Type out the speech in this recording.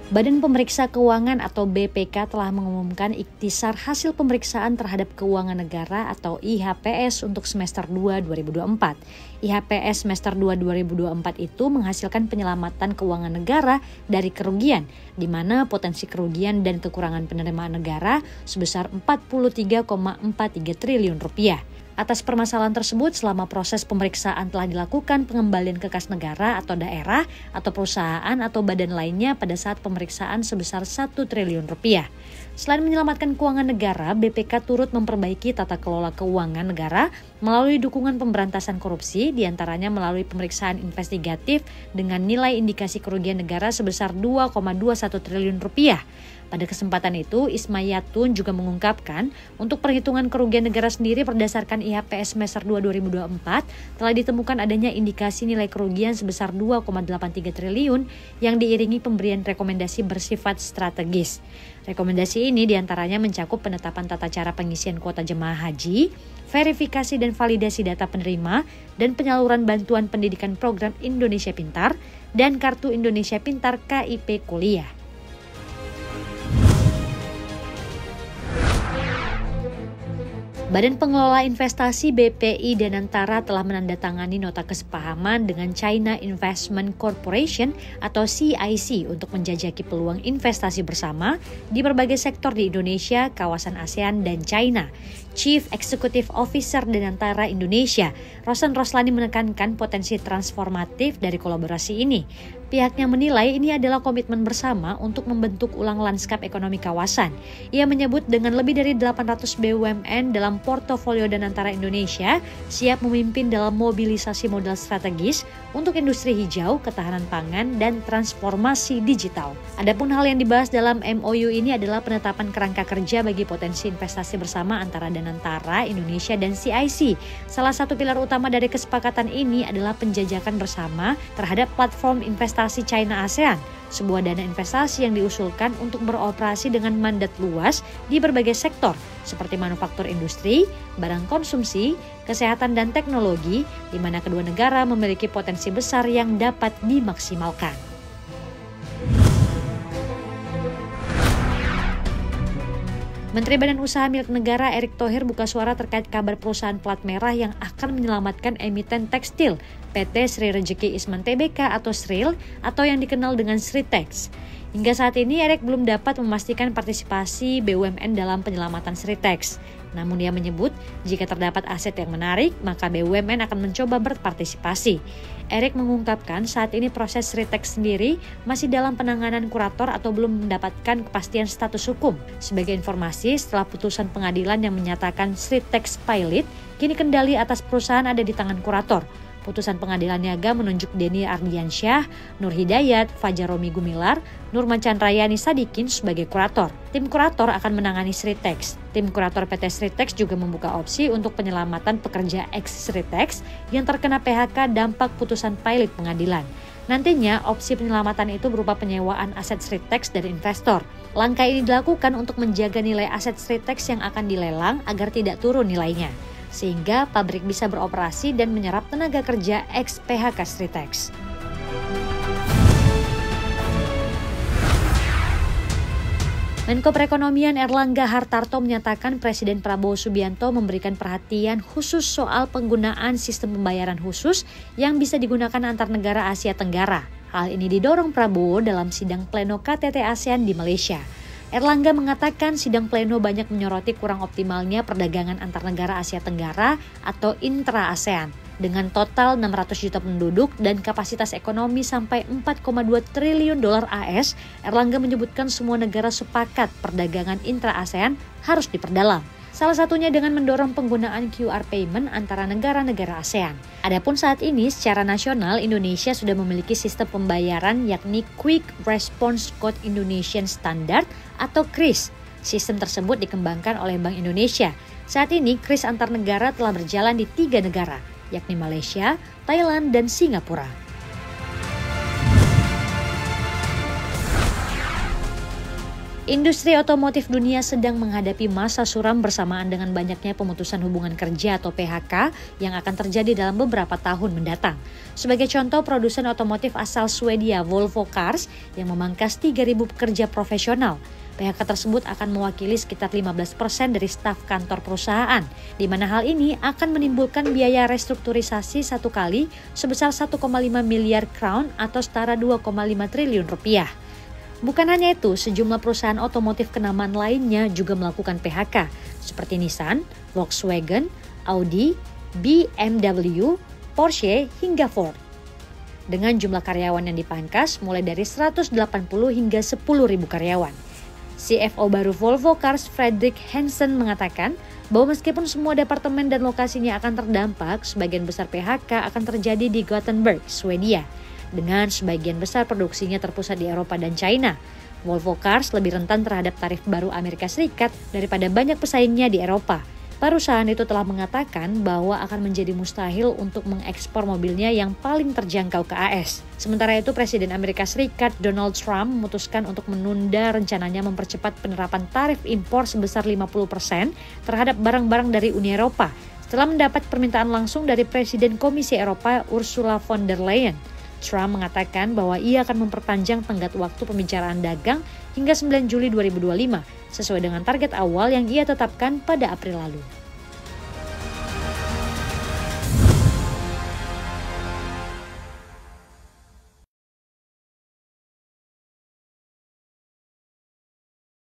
Badan Pemeriksa Keuangan atau BPK telah mengumumkan ikhtisar hasil pemeriksaan terhadap keuangan negara atau IHPS untuk semester 2 2024. IHPS semester 2 2024 itu menghasilkan penyelamatan keuangan negara dari kerugian, di mana potensi kerugian dan kekurangan penerimaan negara sebesar 43,43 triliun rupiah. Atas permasalahan tersebut, selama proses pemeriksaan telah dilakukan pengembalian ke kas negara atau daerah atau perusahaan atau badan lainnya pada saat pemeriksaan sebesar 1 triliun rupiah. Selain menyelamatkan keuangan negara, BPK turut memperbaiki tata kelola keuangan negara melalui dukungan pemberantasan korupsi, diantaranya melalui pemeriksaan investigatif dengan nilai indikasi kerugian negara sebesar 2,21 triliun rupiah. Pada kesempatan itu, Ismayatun juga mengungkapkan untuk perhitungan kerugian negara sendiri berdasarkan IHPS semester 2 2024 telah ditemukan adanya indikasi nilai kerugian sebesar 2,83 triliun yang diiringi pemberian rekomendasi bersifat strategis. Rekomendasi ini diantaranya mencakup penetapan tata cara pengisian kuota jemaah haji, verifikasi dan validasi data penerima, dan penyaluran bantuan pendidikan program Indonesia Pintar dan Kartu Indonesia Pintar KIP Kuliah. Badan Pengelola Investasi BPI Danantara telah menandatangani nota kesepahaman dengan China Investment Corporation atau CIC untuk menjajaki peluang investasi bersama di berbagai sektor di Indonesia, kawasan ASEAN, dan China. Chief Executive Officer Danantara Indonesia, Rosan Roslani menekankan potensi transformatif dari kolaborasi ini. Pihaknya menilai ini adalah komitmen bersama untuk membentuk ulang lanskap ekonomi kawasan. Ia menyebut dengan lebih dari 800 BUMN dalam portofolio Danantara Indonesia siap memimpin dalam mobilisasi modal strategis untuk industri hijau, ketahanan pangan, dan transformasi digital. Adapun hal yang dibahas dalam MOU ini adalah penetapan kerangka kerja bagi potensi investasi bersama antara Danantara Indonesia dan CIC. Salah satu pilar utama dari kesepakatan ini adalah penjajakan bersama terhadap platform investasi China ASEAN, sebuah dana investasi yang diusulkan untuk beroperasi dengan mandat luas di berbagai sektor seperti manufaktur industri, barang konsumsi, kesehatan dan teknologi, di mana kedua negara memiliki potensi besar yang dapat dimaksimalkan. Menteri Badan Usaha Milik Negara Erick Thohir buka suara terkait kabar perusahaan plat merah yang akan menyelamatkan emiten tekstil PT Sri Rejeki Isman Tbk atau SRIL atau yang dikenal dengan Sritex. Hingga saat ini Erick belum dapat memastikan partisipasi BUMN dalam penyelamatan Sritex. Namun dia menyebut jika terdapat aset yang menarik maka BUMN akan mencoba berpartisipasi. Erick mengungkapkan saat ini proses Sritex sendiri masih dalam penanganan kurator atau belum mendapatkan kepastian status hukum. Sebagai informasi, setelah putusan pengadilan yang menyatakan Sritex pilot, kini kendali atas perusahaan ada di tangan kurator. Putusan pengadilan niaga menunjuk Denny Ardiansyah, Nur Hidayat, Fajar Romi Gumilar, Nurman Chandrayani Sadikin sebagai kurator. Tim kurator akan menangani Sritex. Tim kurator PT Sritex juga membuka opsi untuk penyelamatan pekerja ex-Sritex yang terkena PHK dampak putusan pilot pengadilan. Nantinya opsi penyelamatan itu berupa penyewaan aset Sritex dari investor. Langkah ini dilakukan untuk menjaga nilai aset Sritex yang akan dilelang agar tidak turun nilainya, sehingga pabrik bisa beroperasi dan menyerap tenaga kerja ex-PHK Sritex. Menko Perekonomian Erlangga Hartarto menyatakan Presiden Prabowo Subianto memberikan perhatian khusus soal penggunaan sistem pembayaran khusus yang bisa digunakan antar negara Asia Tenggara. Hal ini didorong Prabowo dalam sidang pleno KTT ASEAN di Malaysia. Erlangga mengatakan sidang pleno banyak menyoroti kurang optimalnya perdagangan antar negara Asia Tenggara atau intra-ASEAN. Dengan total 600 juta penduduk dan kapasitas ekonomi sampai 4,2 triliun dolar AS, Erlangga menyebutkan semua negara sepakat perdagangan intra-ASEAN harus diperdalam. Salah satunya dengan mendorong penggunaan QR payment antara negara-negara ASEAN. Adapun saat ini secara nasional Indonesia sudah memiliki sistem pembayaran yakni Quick Response Code Indonesian Standard atau KRIS. Sistem tersebut dikembangkan oleh Bank Indonesia. Saat ini KRIS antar negara telah berjalan di 3 negara, yakni Malaysia, Thailand, dan Singapura. Industri otomotif dunia sedang menghadapi masa suram bersamaan dengan banyaknya pemutusan hubungan kerja atau PHK yang akan terjadi dalam beberapa tahun mendatang. Sebagai contoh, produsen otomotif asal Swedia Volvo Cars yang memangkas 3.000 pekerja profesional. PHK tersebut akan mewakili sekitar 15% dari staf kantor perusahaan, di mana hal ini akan menimbulkan biaya restrukturisasi satu kali sebesar 1,5 miliar crown atau setara 2,5 triliun rupiah. Bukan hanya itu, sejumlah perusahaan otomotif kenamaan lainnya juga melakukan PHK, seperti Nissan, Volkswagen, Audi, BMW, Porsche, hingga Ford. Dengan jumlah karyawan yang dipangkas mulai dari 180 hingga 10.000 karyawan. CFO baru Volvo Cars Fredrik Hansen mengatakan bahwa meskipun semua departemen dan lokasinya akan terdampak, sebagian besar PHK akan terjadi di Gothenburg, Swedia. Dengan sebagian besar produksinya terpusat di Eropa dan China. Volvo Cars lebih rentan terhadap tarif baru Amerika Serikat daripada banyak pesaingnya di Eropa. Perusahaan itu telah mengatakan bahwa akan menjadi mustahil untuk mengekspor mobilnya yang paling terjangkau ke AS. Sementara itu, Presiden Amerika Serikat Donald Trump memutuskan untuk menunda rencananya mempercepat penerapan tarif impor sebesar 50% terhadap barang-barang dari Uni Eropa setelah mendapat permintaan langsung dari Presiden Komisi Eropa Ursula von der Leyen. Trump mengatakan bahwa ia akan memperpanjang tenggat waktu pembicaraan dagang hingga 9 Juli 2025 sesuai dengan target awal yang ia tetapkan pada April lalu.